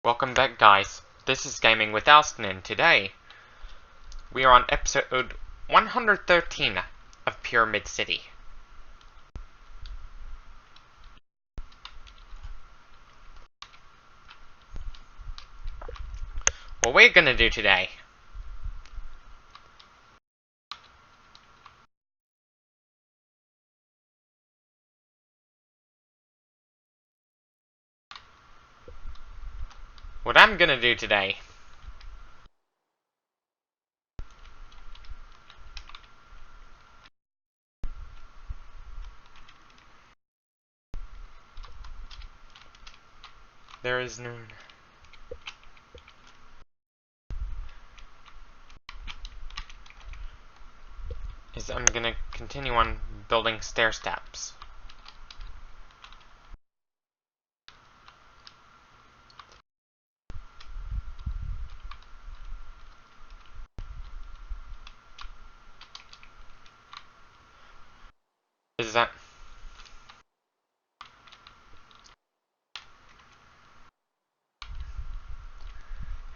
Welcome back, guys. This is Gaming with Alston, and today we are on episode 113 of Pyramid City. What we're gonna do today What I'm gonna do today There is noon. I'm gonna continue on building stair steps. That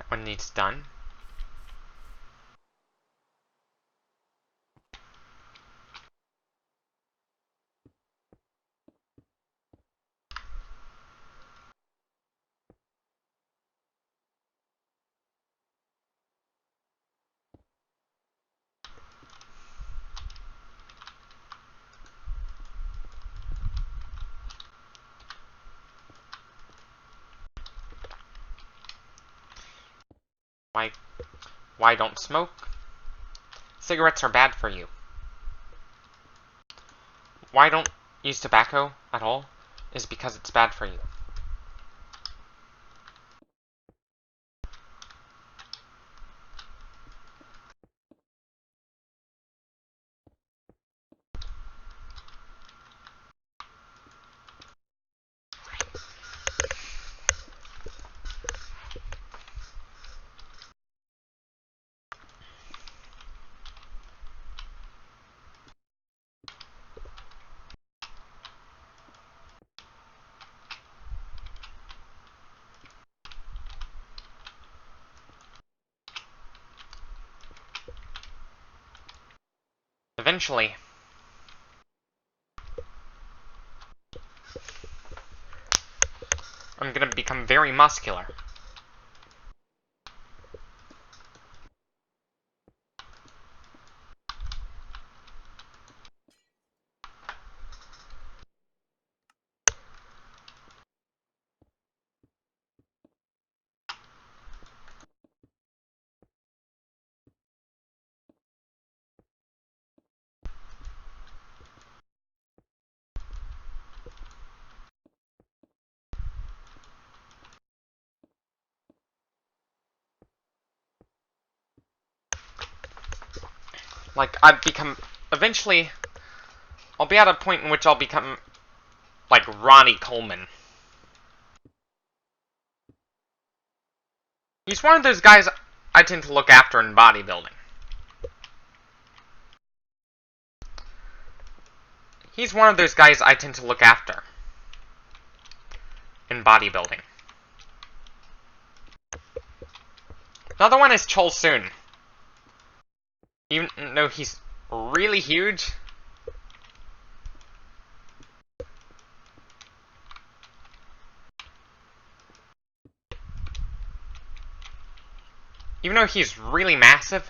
one needs done. Why don't smoke? Cigarettes are bad for you. Why don't use tobacco at all? Is because it's bad for you. Eventually, I'm gonna become very muscular. Eventually, I'll be at a point in which I'll become like Ronnie Coleman. He's one of those guys I tend to look after in bodybuilding. He's one of those guys I tend to look after in bodybuilding. Another one is Chol Soon. Even though he's really huge, even though he's really massive,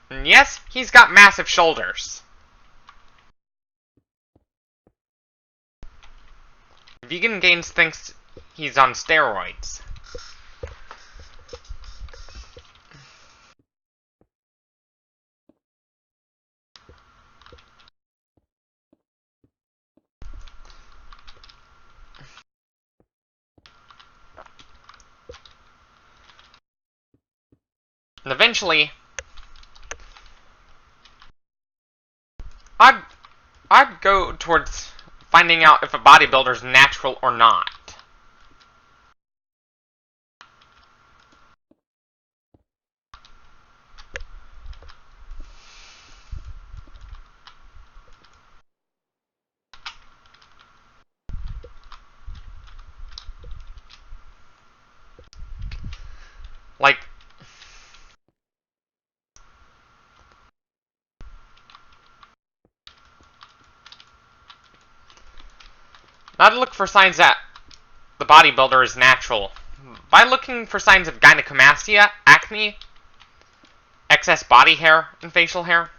and yes, he's got massive shoulders. Vegan Gains thinks he's on steroids. And eventually, I'd go towards finding out if a bodybuilder's natural or not. Now to look for signs that the bodybuilder is natural. By looking for signs of gynecomastia, acne, excess body hair, and facial hair.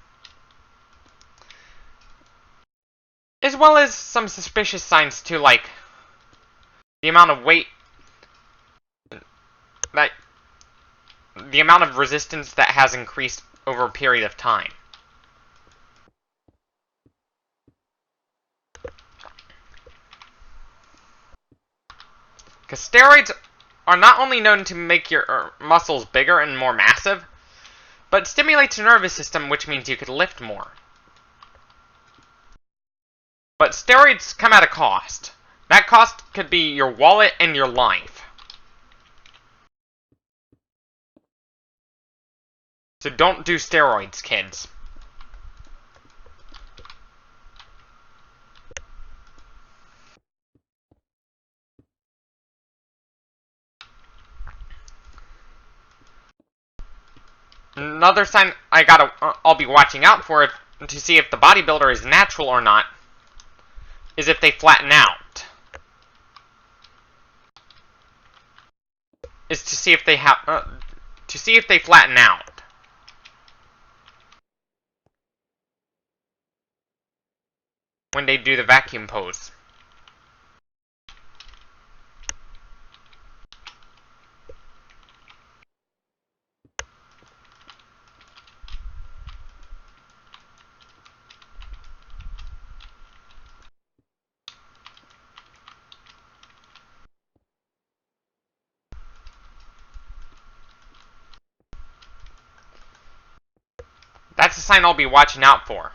As well as some suspicious signs too, like the amount of weight, that the amount of resistance that has increased over a period of time. Because steroids are not only known to make your muscles bigger and more massive, but stimulates your nervous system, which means you could lift more. But steroids come at a cost. That cost could be your wallet and your life. So don't do steroids, kids. Another sign I'll be watching out for to see if the bodybuilder is natural or not is if they flatten out. Is to see if they flatten out. When they do the vacuum pose. That's a sign I'll be watching out for.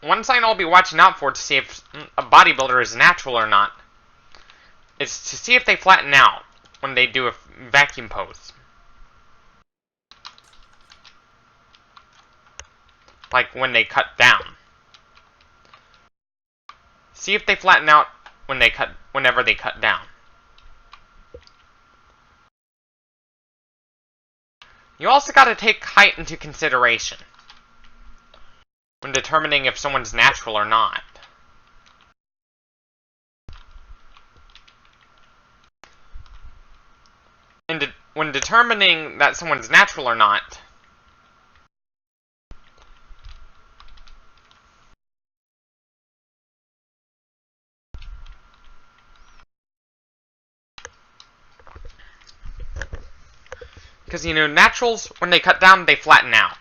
One sign I'll be watching out for to see if a bodybuilder is natural or not is to see if they flatten out when they do a vacuum pose. Like when they cut down. See if they flatten out whenever they cut down. You also gotta take height into consideration when determining if someone's natural or not. And when determining that someone's natural or not, because, naturals, when they cut down, they flatten out.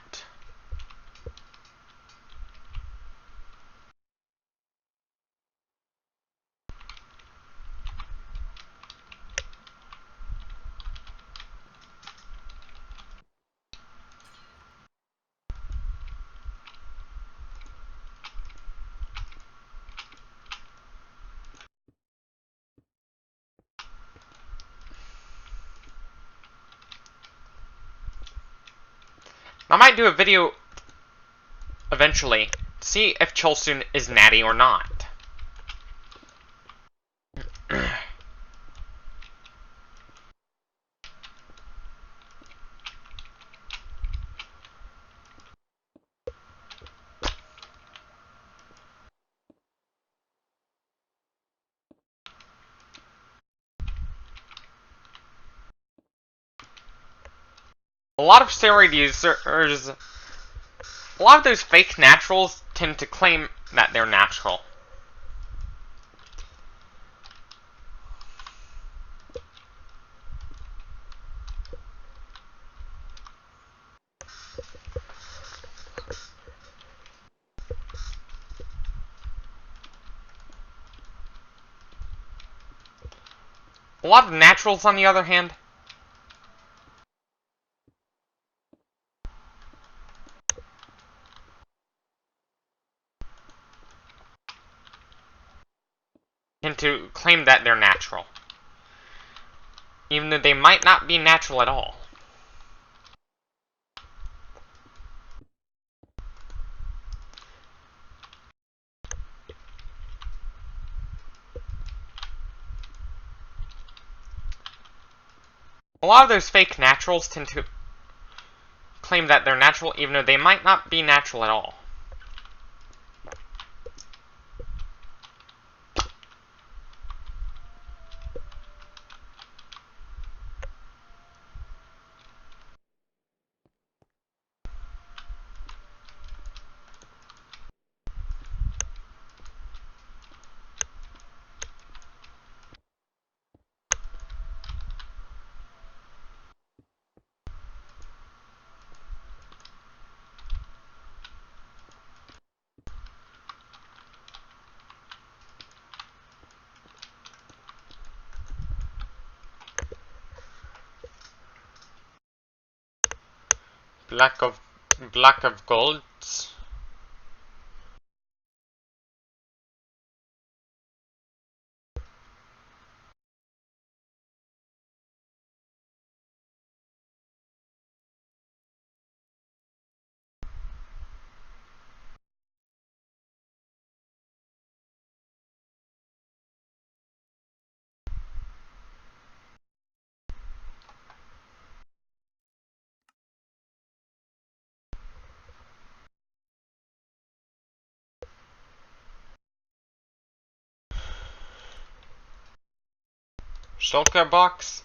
I might do a video eventually to see if Cholsun is natty or not. A lot of steroid users, a lot of those fake naturals tend to claim that they're natural. A lot of naturals, on the other hand, tend to claim that they're natural, even though they might not be natural at all. A lot of those fake naturals tend to claim that they're natural, even though they might not be natural at all. Black of golds. Shulker box.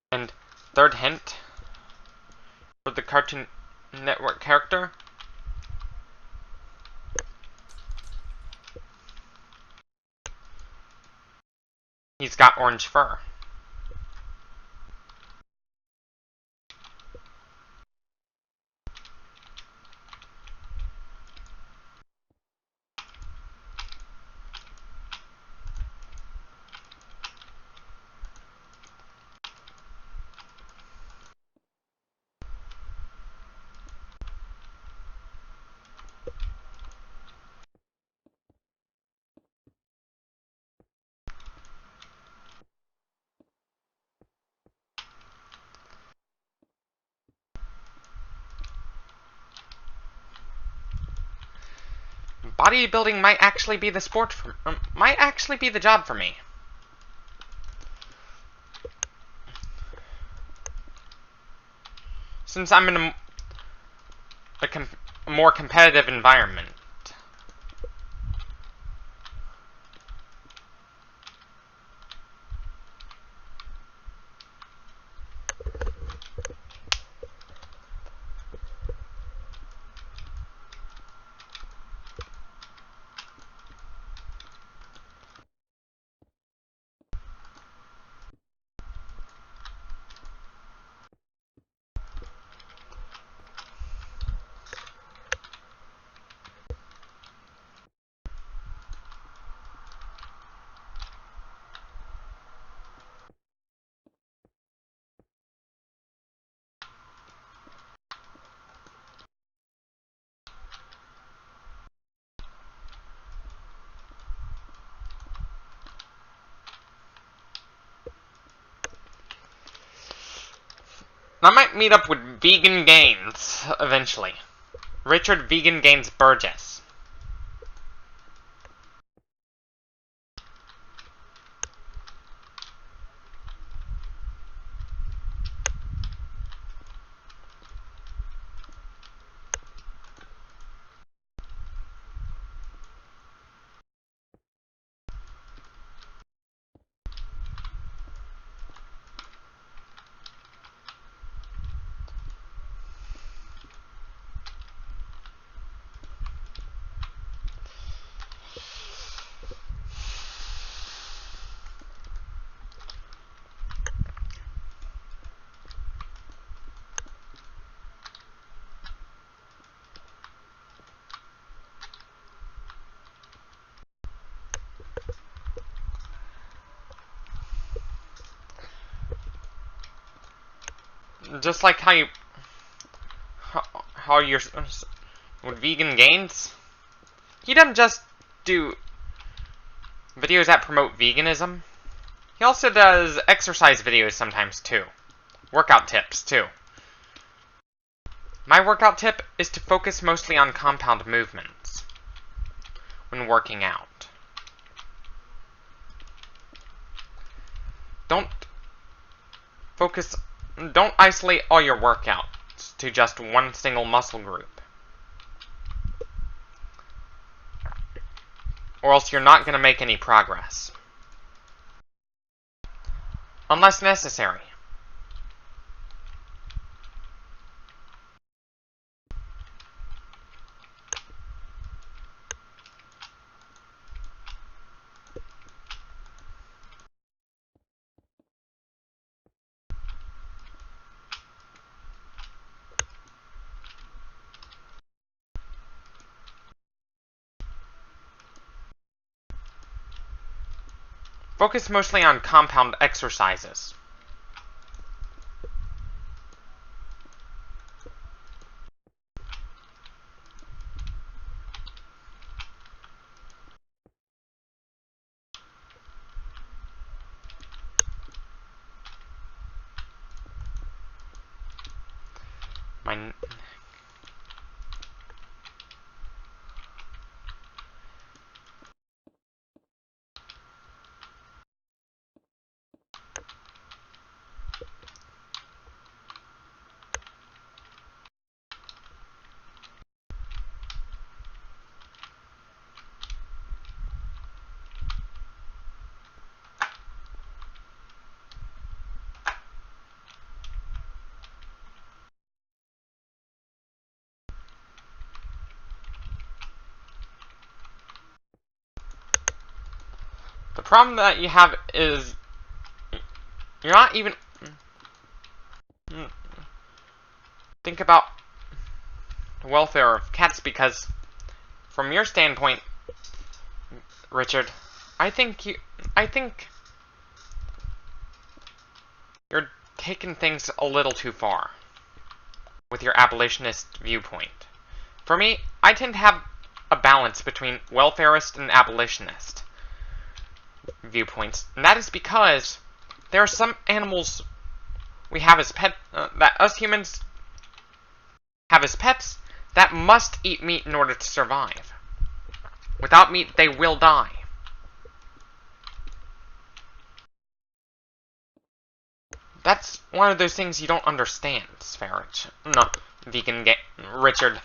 And third hint for the Cartoon Network character. He's got orange fur. Bodybuilding might actually be the might actually be the job for me. Since I'm in a more competitive environment. I might meet up with Vegan Gains eventually. Richard Vegan Gains Burgess. Just like how you're with Vegan Gains, he doesn't just do videos that promote veganism. He also does exercise videos sometimes too. Workout tips too. My workout tip is to focus mostly on compound movements when working out. Don't isolate all your workouts to just one single muscle group. Or else you're not going to make any progress. Unless necessary. Focus mostly on compound exercises. The problem that you have is you're not even think about the welfare of cats, because from your standpoint, Richard, I think you're taking things a little too far with your abolitionist viewpoint. For me, I tend to have a balance between welfarist and abolitionist viewpoints, and that is because there are some animals we have as pets, that us humans have as pets, that must eat meat in order to survive. Without meat, they will die. That's one of those things you don't understand, Sverich. No, Richard.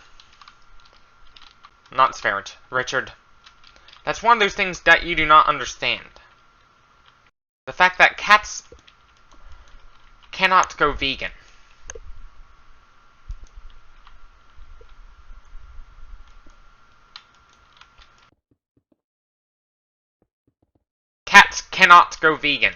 Not Sverich, Richard. That's one of those things that you do not understand. The fact that cats cannot go vegan. Cats cannot go vegan.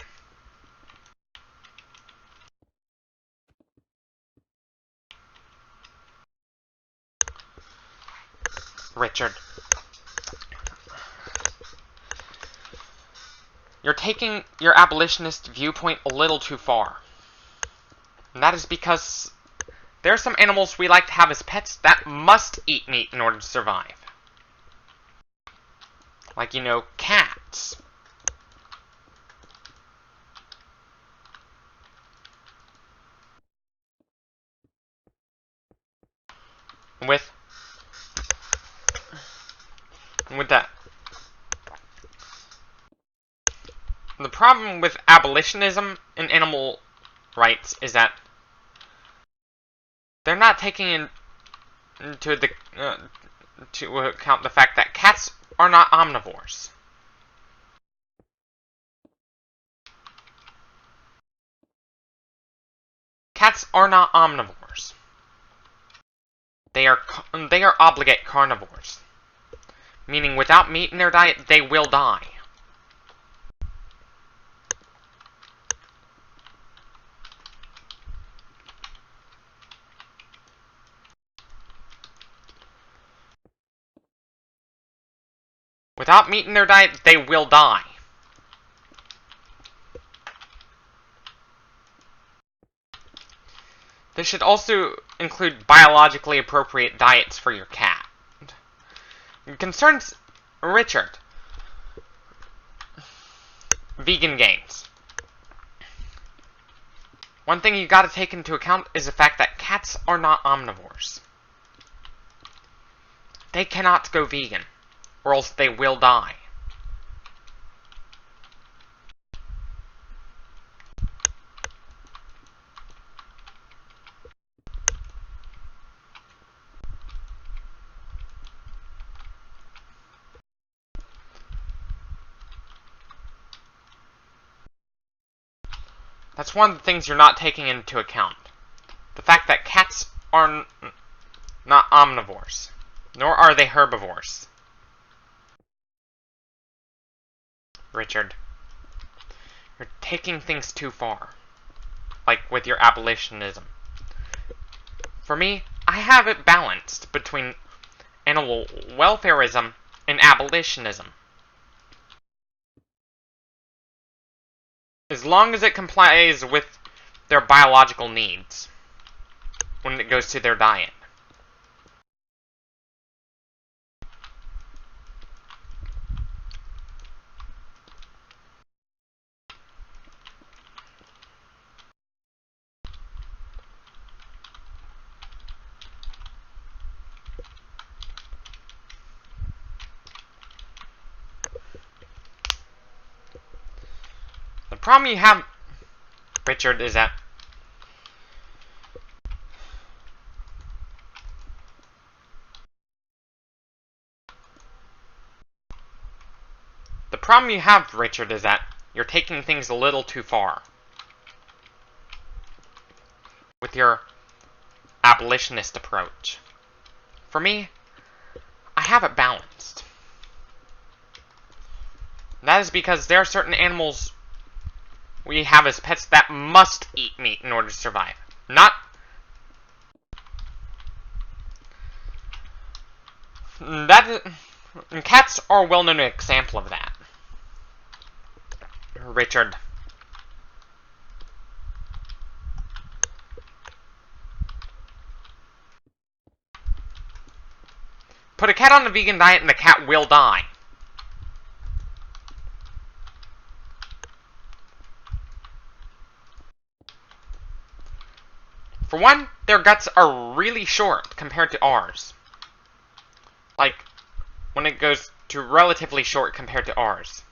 Richard. You're taking your abolitionist viewpoint a little too far. And that is because there are some animals we like to have as pets that must eat meat in order to survive. Like, you know, cats. The problem with abolitionism and animal rights is that they're not taking into to account the fact that cats are not omnivores. Cats are not omnivores. They are obligate carnivores, meaning without meat in their diet, they will die. Without meat in their diet, they will die. This should also include biologically appropriate diets for your cat. It concerns Richard. Vegan games. One thing you gotta take into account is the fact that cats are not omnivores. They cannot go vegan, or else they will die. That's one of the things you're not taking into account. The fact that cats are not omnivores, nor are they herbivores. Richard, you're taking things too far, like with your abolitionism. For me, I have it balanced between animal welfareism and abolitionism. As long as it complies with their biological needs when it goes to their diet. The problem you have, Richard, is that you're taking things a little too far with your abolitionist approach. For me, I have it balanced. That is because there are certain animals we have as pets that must eat meat in order to survive. Cats are a well-known example of that. Richard. Put a cat on a vegan diet and the cat will die. For one, their guts are really short compared to ours. Like, when it goes to relatively short compared to ours.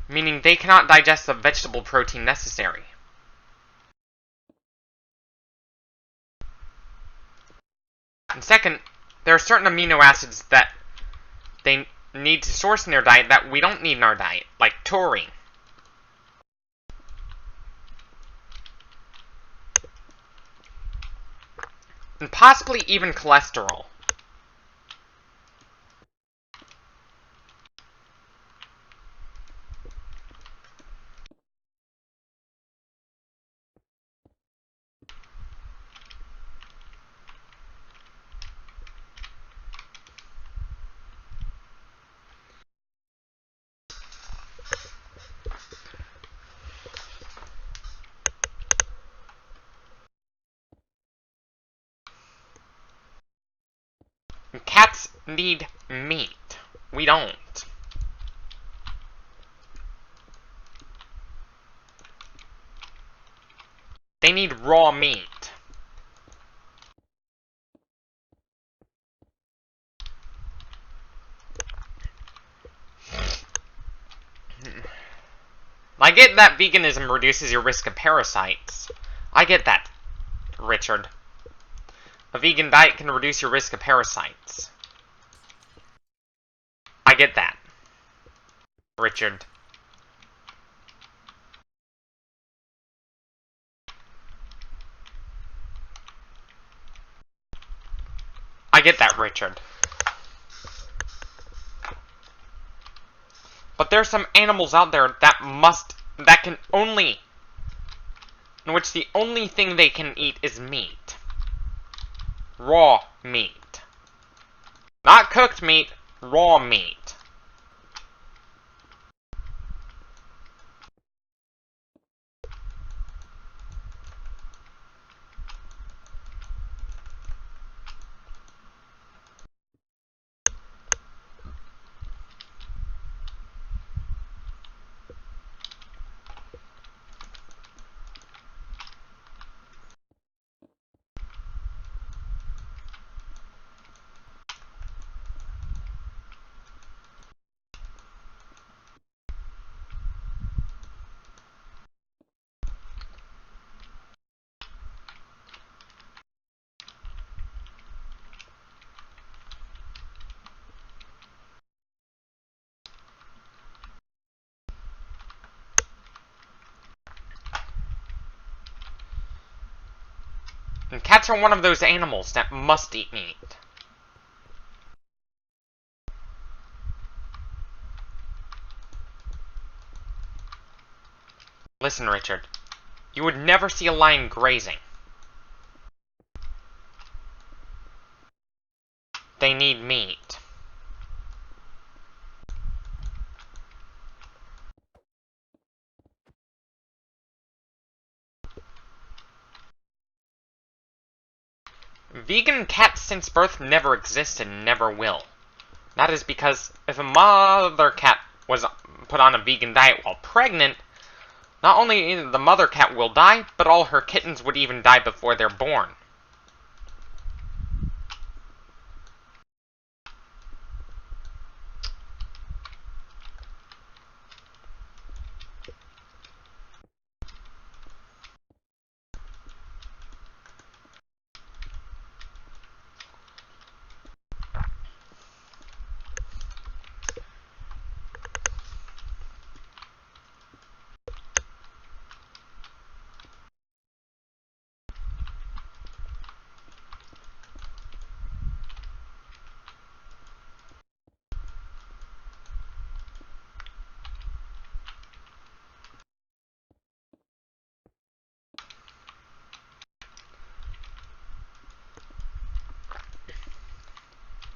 Meaning they cannot digest the vegetable protein necessary. And second, there are certain amino acids that they need to source in their diet that we don't need in our diet, like taurine. And possibly even cholesterol. Cats need meat. We don't. They need raw meat. I get that veganism reduces your risk of parasites. I get that, Richard. A vegan diet can reduce your risk of parasites. I get that, Richard. I get that, Richard. But there's some animals out there in which the only thing they can eat is meat. Raw meat. Not cooked meat, raw meat. And cats are one of those animals that must eat meat. Listen, Richard. You would never see a lion grazing. They need meat. Vegan cats since birth never existed and never will. That is because if a mother cat was put on a vegan diet while pregnant, not only the mother cat will die, but all her kittens would even die before they're born.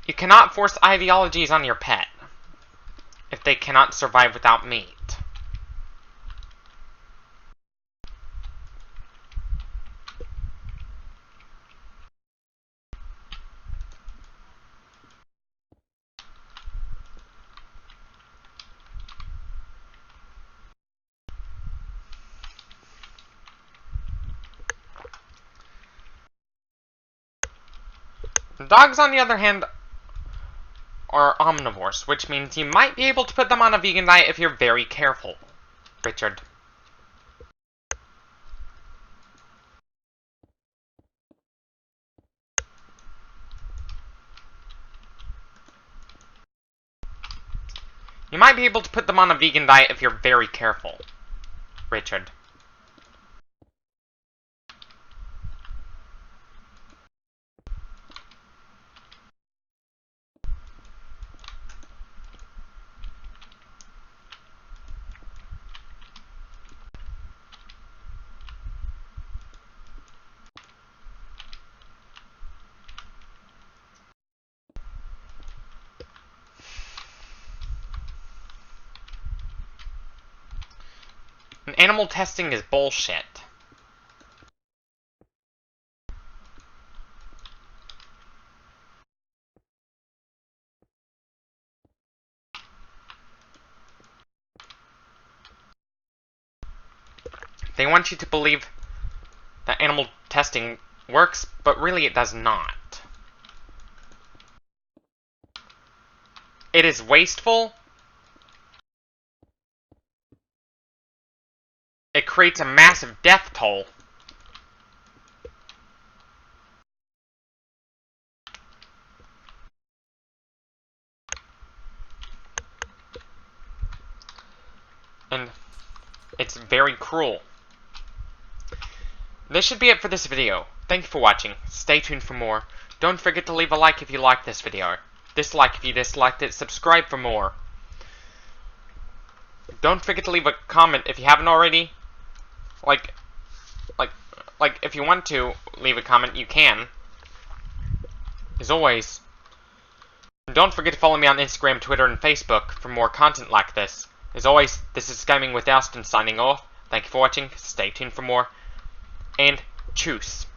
You cannot force ideologies on your pet if they cannot survive without meat. Dogs, on the other hand, are omnivores, which means you might be able to put them on a vegan diet if you're very careful, Richard. You might be able to put them on a vegan diet if you're very careful, Richard. And animal testing is bullshit. They want you to believe that animal testing works, but really it does not. It is wasteful. creates a massive death toll. And it's very cruel. This should be it for this video. Thank you for watching. Stay tuned for more. Don't forget to leave a like if you liked this video. Dislike if you disliked it. Subscribe for more. Don't forget to leave a comment if you haven't already. Like if you want to leave a comment, you can. As always. And don't forget to follow me on Instagram, Twitter, and Facebook for more content like this. As always, this is Gaming with Austin signing off. Thank you for watching. Stay tuned for more. And tschüss.